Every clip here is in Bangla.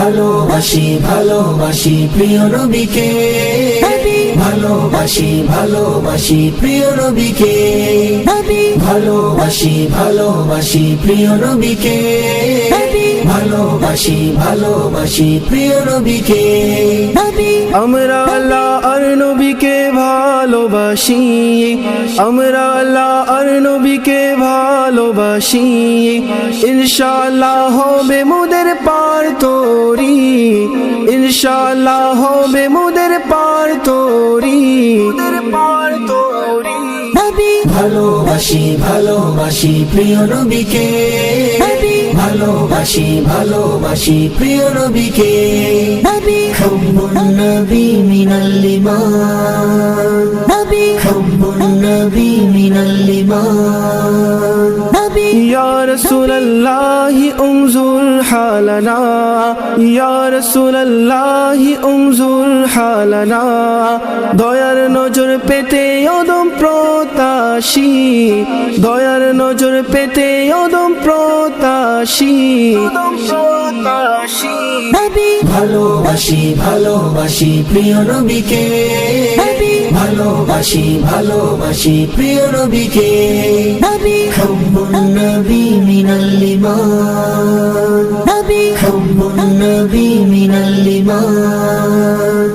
ভালোবাসি ভালোবাসি প্রিয় নবীকে, ভালোবাসি ভালোবাসি প্রিয় নবীকে, ভালোবাসি ভালোবাসি প্রিয় নবীকে, ভালোবাসি ভালোবাসি প্রিয় নবীকে। আমরা আল্লাহ আর নবীকে ভালোবাসি, আমরা আল্লাহ আর নবীকে ভালোবাসি, ইনশাআল্লাহ হবে মোদের পার তরি, ইনশাআল্লাহ হবে মোদের পার তরি। ভালোবাসি ভালোবাসি প্রিয় নবীকে, ভালোবাসি ভালোবাসি প্রিয় নবীকে, খম্বুন নবী মিনাল ঈমান, খম্বুন নবী মিনাল ঈমান। ইয়া রাসূলুল্লাহ উনজুর হালানা, ইয়া রাসূলুল্লাহ উনজুর হালানা, দয়ার নজর পেতে অদম প্রত্যাশী, দয়ার নজর পেতে অদম প্রত্যাশী। ভালোবাসি ভালোবাসি প্রিয় নবীকে, ভালোবাসি ভালোবাসি প্রিয় নবীকে, খম্বুন নবী মিনাল ঈমান, খম্বুন নবী মিনাল ঈমান।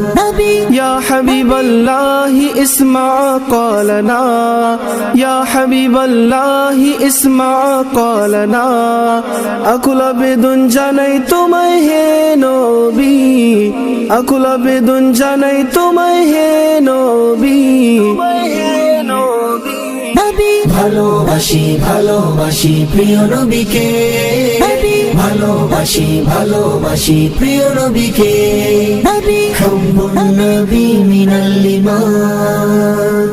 ইয়া হাবিবাল্লাহ ইসমা ক্বালানা, ইয়া হাবিবাল্লাহ ইসমা ক্বালানা, আকুল আবেদন জানাই তোমায় হে নবী, আকুল আবেদন জানাই তোমায় হে নবী। ভালোবাসি ভালোবাসি প্রিয় নবীকে, ভালোবাসি ভালোবাসি প্রিয় নবীকে, খম্বুন নবী মিনাল ঈমান,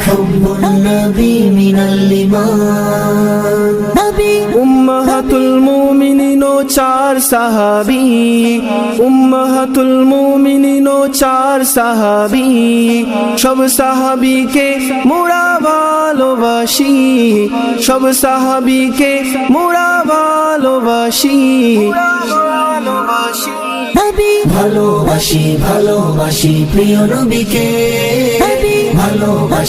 খম্বুন নবী মিনাল ঈমান। উম্মাহাতুল মুমিনিন ও চার সাহাবী, উম্মাহাতুল মুমিনিন ও চার সাহাবী, সব সাহাবীকে মোরা ভালোবাসি, সব সাহাবীকে মোরা ভালোবাসি। ভালোবাসি ভালোবাসি প্রিয় নবীকে, ভালোবাসি